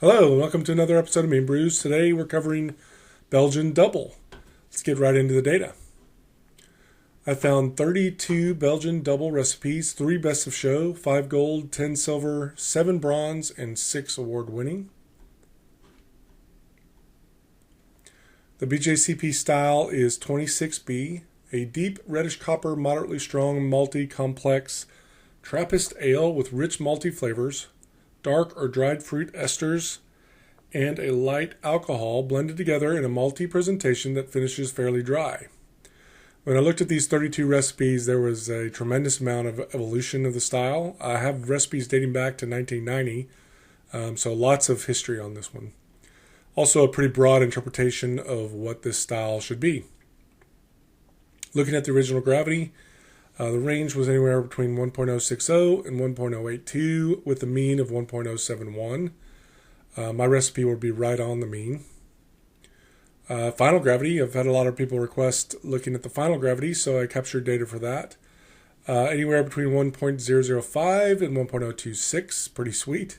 Hello, and welcome to another episode of Meanbrews. Today we're covering Belgian Dubbel. Let's get right into the data. I found 32 Belgian Dubbel recipes, 3 best of show, 5 gold, 10 silver, 7 bronze, and 6 award winning. The BJCP style is 26B, a deep reddish copper, moderately strong, malty, complex Trappist ale with rich malty flavors, dark or dried fruit esters, and a light alcohol blended together in a malty presentation that finishes fairly dry. When I looked at these 32 recipes, there was a tremendous amount of evolution of the style. I have recipes dating back to 1990, so lots of history on this one. Also a pretty broad interpretation of what this style should be. Looking at the original gravity, the range was anywhere between 1.060 and 1.082 with a mean of 1.071. My recipe will be right on the mean. Final gravity, I've had a lot of people request looking at the final gravity, so I captured data for that. Anywhere between 1.005 and 1.026, pretty sweet,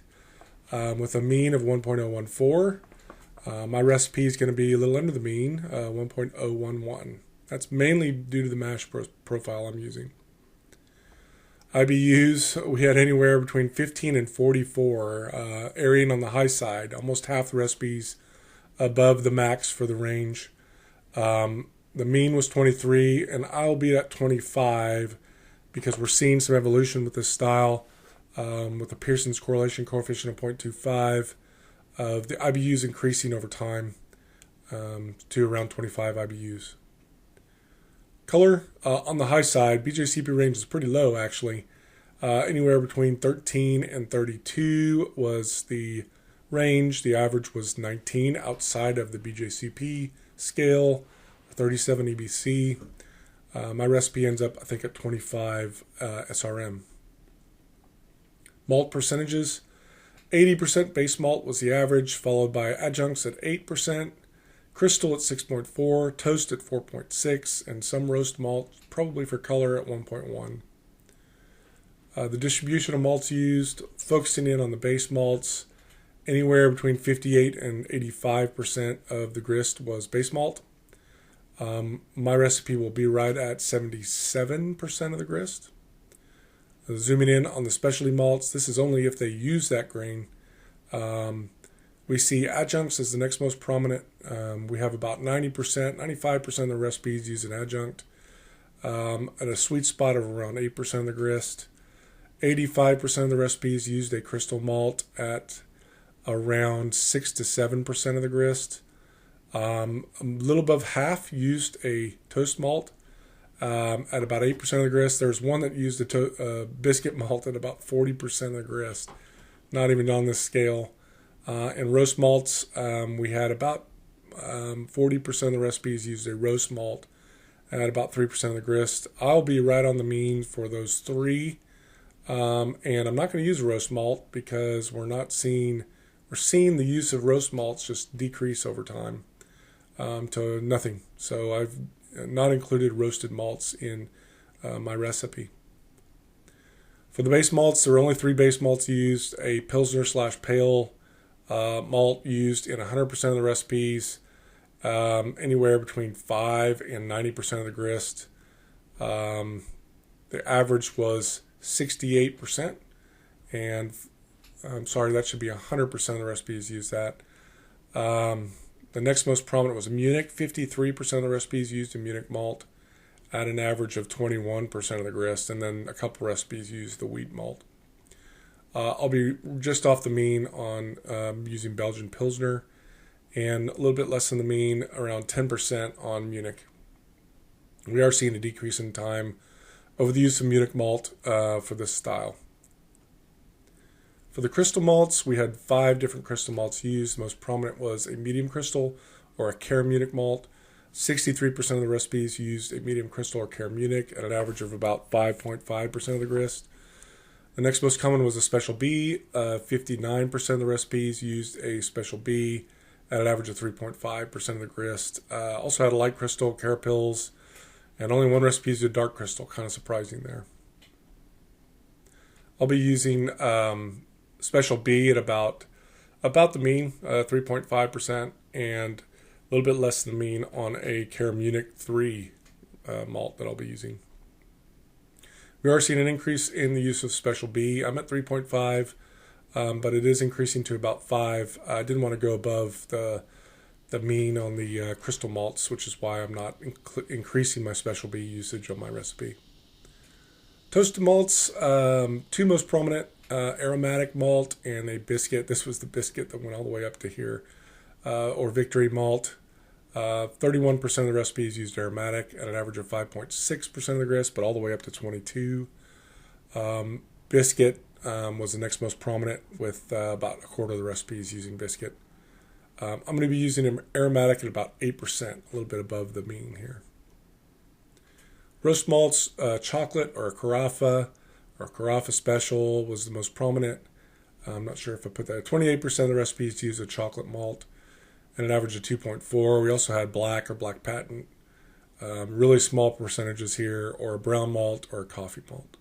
with a mean of 1.014. My recipe is going to be a little under the mean, 1.011. That's mainly due to the mash profile I'm using. IBUs, we had anywhere between 15 and 44, erring on the high side, almost half the recipes above the max for the range. The mean was 23, and I'll be at 25 because we're seeing some evolution with this style, with the Pearson's correlation coefficient of 0.25, of the IBUs increasing over time to around 25 IBUs. Color, on the high side, BJCP range is pretty low actually. Anywhere between 13 and 32 was the range. The average was 19 outside of the BJCP scale, 37 EBC. My recipe ends up, I think, at 25 SRM. Malt percentages, 80% base malt was the average, followed by adjuncts at 8%. Crystal at 6.4, toast at 4.6, and some roast malt, probably for color, at 1.1. The distribution of malts used, focusing in on the base malts, anywhere between 58 and 85% of the grist was base malt. My recipe will be right at 77% of the grist. Zooming in on the specialty malts, this is only if they use that grain. We see adjuncts as the next most prominent. We have about 90%, 95% of the recipes use an adjunct at a sweet spot of around 8% of the grist. 85% of the recipes used a crystal malt at around 6 to 7% of the grist. A little above half used a toast malt at about 8% of the grist. There's one that used a biscuit malt at about 40% of the grist. Not even on this scale. In roast malts, we had about 40% of the recipes used a roast malt at about 3% of the grist. I'll be right on the mean for those 3. And I'm not going to use a roast malt because we're seeing the use of roast malts just decrease over time to nothing. So I've not included roasted malts in my recipe. For the base malts, there are only 3 base malts used, a Pilsner/Pale malt used in 100% of the recipes, anywhere between 5 and 90% of the grist. The average was 68%, and I'm sorry, that should be 100% of the recipes use that. The next most prominent was Munich. 53% of the recipes used a Munich malt at an average of 21% of the grist, and then a couple recipes used the wheat malt. I'll be just off the mean on using Belgian Pilsner, and a little bit less than the mean, around 10% on Munich. We are seeing a decrease in time over the use of Munich malt for this style. For the crystal malts, we had 5 different crystal malts used. The most prominent was a medium crystal or a Care Munich malt. 63% of the recipes used a medium crystal or Care Munich at an average of about 5.5% of the grist. The next most common was a Special B. 59% of the recipes used a Special B at an average of 3.5% of the grist. Also had a light crystal, Carapils, and only one recipe used a dark crystal. Kind of surprising there. I'll be using Special B at about about the mean, 3.5%, and a little bit less than the mean on a Care Munich 3 malt that I'll be using. We are seeing an increase in the use of Special B. I'm at 3.5, but it is increasing to about 5. I didn't want to go above the mean on the crystal malts, which is why I'm not increasing my Special B usage on my recipe. Toasted malts, two most prominent, aromatic malt and a biscuit. This was the biscuit that went all the way up to here, or Victory malt. 31% of the recipes used aromatic at an average of 5.6% of the grist, but all the way up to 22. Biscuit was the next most prominent, with about a quarter of the recipes using biscuit. I'm going to be using aromatic at about 8%, a little bit above the mean here. Roast malts, chocolate or Carafa Special was the most prominent. I'm not sure if I put that. 28% of the recipes use a chocolate malt and an average of 2.4. We also had black or black patent, really small percentages here, or a brown malt or a coffee malt.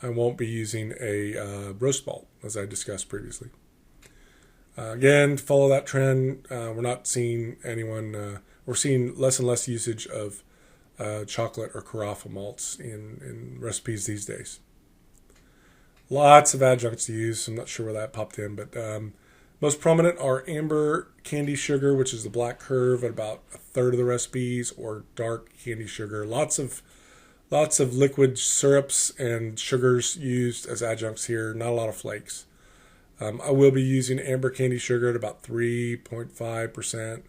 I won't be using a roast malt, as I discussed previously. Again, to follow that trend, we're not seeing we're seeing less and less usage of chocolate or Carafa malts in recipes these days. Lots of adjuncts to use. I'm not sure where that popped in, but most prominent are amber candy sugar, which is the black curve at about a third of the recipes, or dark candy sugar. Lots of liquid syrups and sugars used as adjuncts here. Not a lot of flakes. I will be using amber candy sugar at about 3.5%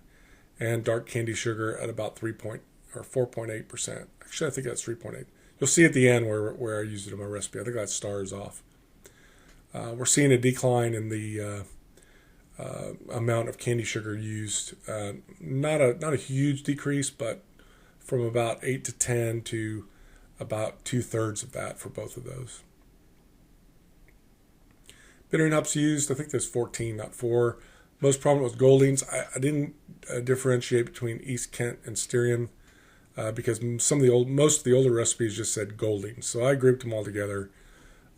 and dark candy sugar at about 4.8%. Actually, I think that's 3.8. You'll see at the end where I used it in my recipe. I think that star is off. We're seeing a decline in the amount of candy sugar used. Not a huge decrease, but from about 8 to 10 to about 2/3 of that for both of those. Bittering hops used, I think there's 14, not 4. Most prominent was Goldings. I didn't differentiate between East Kent and Styrian because most of the older recipes just said Goldings, so I grouped them all together.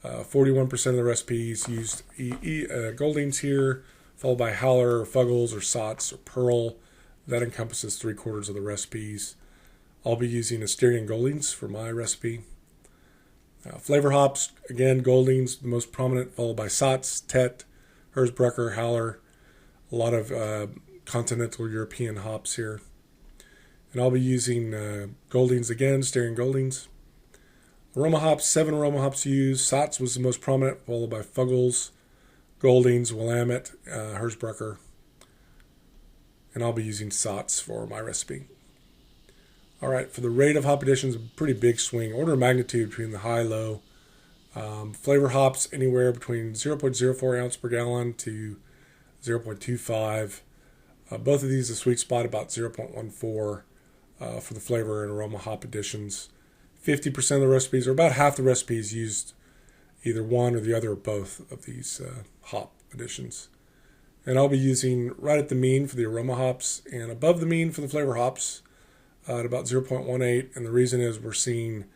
41% of the recipes used Goldings here, followed by Howler, or Fuggles, or Sots, or Pearl. That encompasses 3/4 of the recipes. I'll be using a Styrian Goldings for my recipe. Flavor hops, again, Goldings, the most prominent, followed by Sots, Tet, Hersbrucker, Howler. A lot of continental European hops here. And I'll be using Goldings again, Styrian Goldings. Aroma hops, 7 aroma hops used. Sots was the most prominent, followed by Fuggles, Goldings, Willamette, Hersbrucker. And I'll be using Sots for my recipe. All right, for the rate of hop additions, a pretty big swing. Order of magnitude between the high, low. Flavor hops anywhere between 0.04 ounce per gallon to 0.25. Both of these, the sweet spot about 0.14 for the flavor and aroma hop additions. 50% of the recipes, or about half the recipes, used either one or the other or both of these hop additions. And I'll be using right at the mean for the aroma hops and above the mean for the flavor hops at about 0.18. And the reason is we're seeing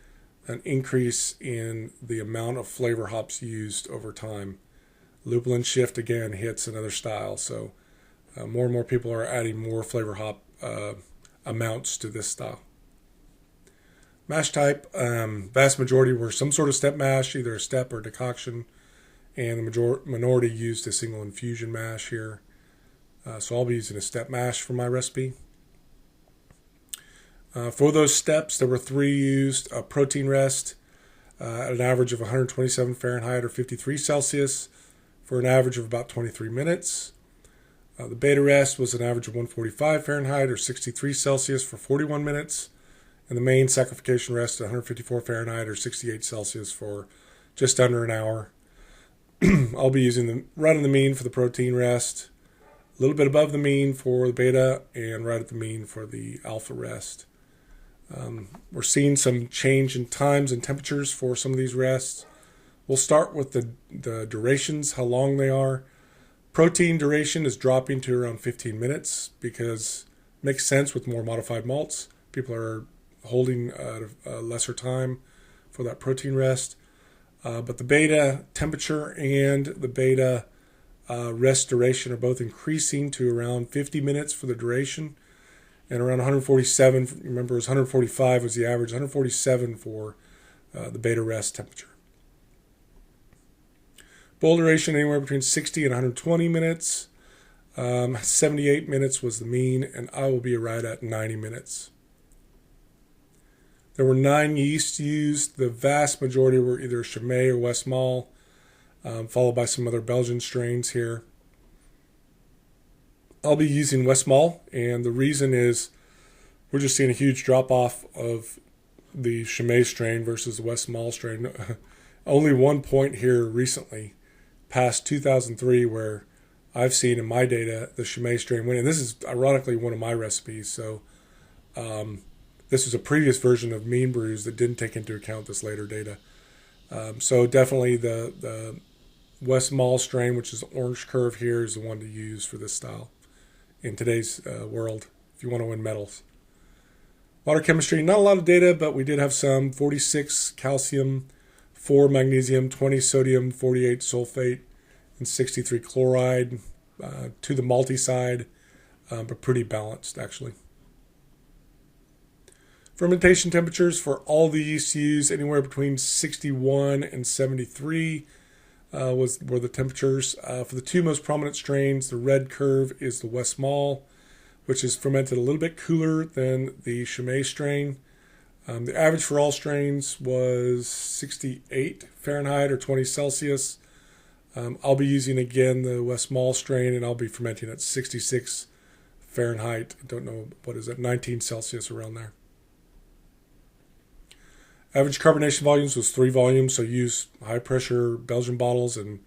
an increase in the amount of flavor hops used over time. Lupulin shift again hits another style, so more and more people are adding more flavor hop amounts to this style. Mash type, vast majority were some sort of step mash, either a step or decoction, and the minority used a single infusion mash here. So I'll be using a step mash for my recipe. For those steps, there were 3 used. A protein rest at an average of 127 Fahrenheit or 53 Celsius for an average of about 23 minutes. The beta rest was an average of 145 Fahrenheit or 63 Celsius for 41 minutes. And the main saccharification rest at 154 Fahrenheit or 68 Celsius for just under an hour. I'll be using right in the mean for the protein rest, a little bit above the mean for the beta, and right at the mean for the alpha rest. We're seeing some change in times and temperatures for some of these rests. We'll start with the durations, how long they are. Protein duration is dropping to around 15 minutes because it makes sense with more modified malts. People are holding a lesser time for that protein rest. But the beta temperature and the beta rest duration are both increasing to around 50 minutes for the duration, and around 147. Remember, it was 145 was the average. 147 for the beta rest temperature. Boil duration anywhere between 60 and 120 minutes. 78 minutes was the mean, and I will be right at 90 minutes. There were 9 yeasts used. The vast majority were either Chimay or West Malt, followed by some other Belgian strains here. I'll be using West Malt, and the reason is we're just seeing a huge drop-off of the Chimay strain versus the West Malt strain. Only one point here recently, past 2003, where I've seen in my data the Chimay strain win. And this is ironically one of my recipes. So this was a previous version of Meanbrews that didn't take into account this later data. So definitely the West Malt strain, which is the orange curve here, is the one to use for this style in today's world if you want to win medals. Water chemistry, not a lot of data, but we did have some. 46 calcium, 4 magnesium, 20 sodium, 48 sulfate, and 63 chloride to the malty side, but pretty balanced actually. Fermentation temperatures for all the yeast used, anywhere between 61 and 73 were the temperatures. For the 2 most prominent strains, the red curve is the West Malt, which is fermented a little bit cooler than the Chimay strain. The average for all strains was 68 Fahrenheit or 20 Celsius. I'll be using again the West Malt strain, and I'll be fermenting at 66 Fahrenheit. I don't know, what is it, 19 Celsius around there. Average carbonation volumes was 3 volumes, so use high pressure Belgian bottles and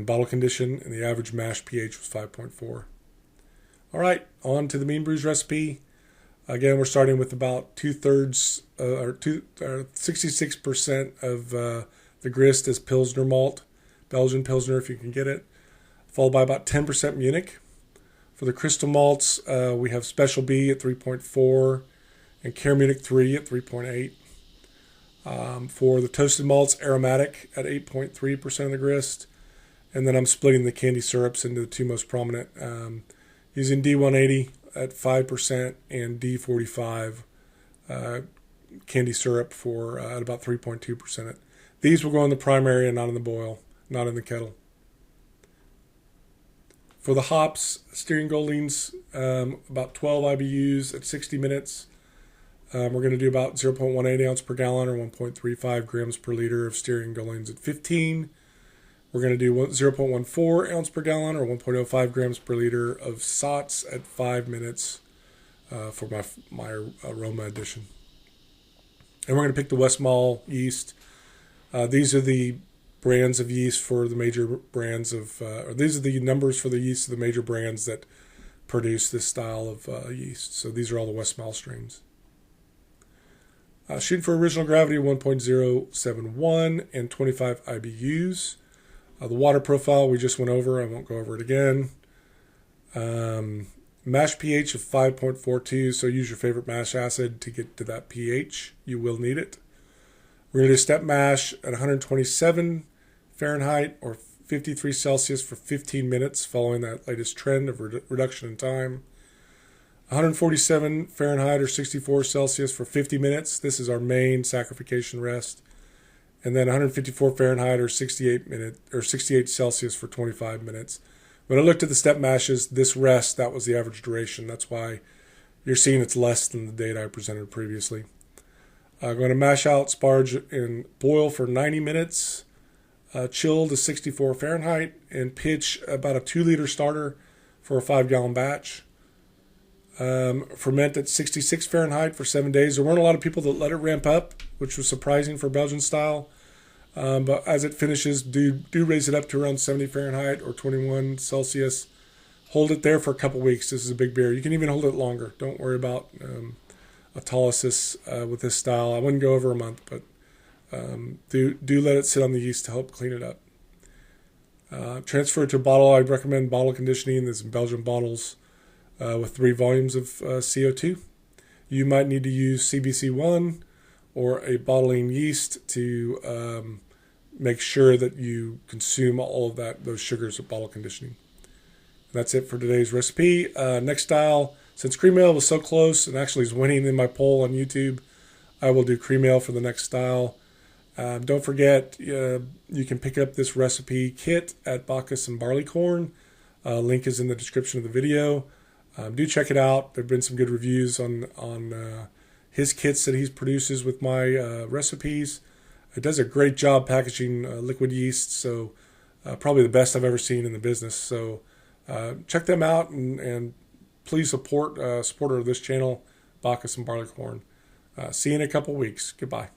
bottle condition, and the average mash pH was 5.4. All right, on to the Meanbrews recipe. Again, we're starting with about 66% of the grist is Pilsner malt, Belgian Pilsner if you can get it, followed by about 10% Munich. For the crystal malts, we have Special B at 3.4 and Care Munich 3 at 3.8. For the toasted malts, aromatic at 8.3% of the grist. And then I'm splitting the candy syrups into the 2 most prominent, using D180 at 5% and D45 candy syrup for at about 3.2%. These will go in the primary and not in the boil, not in the kettle. For the hops, Styrian Goldings, about 12 IBUs at 60 minutes. We're going to do about 0.18 ounce per gallon or 1.35 grams per liter of Styrian Goldings at 15. We're going to do 0.14 ounce per gallon or 1.05 grams per liter of Sots at 5 minutes for my aroma addition. And we're going to pick the West Malt yeast. These are the brands of yeast for the major brands of, or these are the numbers for the yeast of the major brands that produce this style of yeast. So these are all the West Malt strains. Shooting for original gravity of 1.071 and 25 IBUs. The water profile we just went over. I won't go over it again. Mash pH of 5.42, so use your favorite mash acid to get to that pH. You will need it. We're going to do step mash at 127 Fahrenheit or 53 Celsius for 15 minutes, following that latest trend of reduction in time. 147 Fahrenheit or 64 Celsius for 50 minutes. This is our main saccharification rest. And then 154 Fahrenheit or 68 Celsius for 25 minutes. When I looked at the step mashes, this rest, that was the average duration. That's why you're seeing it's less than the data I presented previously. I'm going to mash out, sparge, and boil for 90 minutes. Chill to 64 Fahrenheit and pitch about a 2-liter starter for a 5-gallon batch. Ferment at 66 Fahrenheit for 7 days. There weren't a lot of people that let it ramp up, which was surprising for Belgian style. But as it finishes, do raise it up to around 70 Fahrenheit or 21 Celsius. Hold it there for a couple weeks. This is a big beer. You can even hold it longer. Don't worry about autolysis with this style. I wouldn't go over a month, but do let it sit on the yeast to help clean it up. Transfer it to a bottle. I'd recommend bottle conditioning. There's Belgian bottles with 3 volumes of CO2. You might need to use CBC1 or a bottling yeast to make sure that you consume all of those sugars at bottle conditioning. That's it for today's recipe. Next style, since cream ale was so close and actually is winning in my poll on YouTube, I will do cream ale for the next style. Don't forget, you can pick up this recipe kit at Bacchus and Barleycorn. Link is in the description of the video. Do check it out. There have been some good reviews on his kits that he produces with my recipes. It does a great job packaging liquid yeast, so probably the best I've ever seen in the business. So check them out, and please support supporter of this channel, Bacchus and Barleycorn. See you in a couple weeks. Goodbye.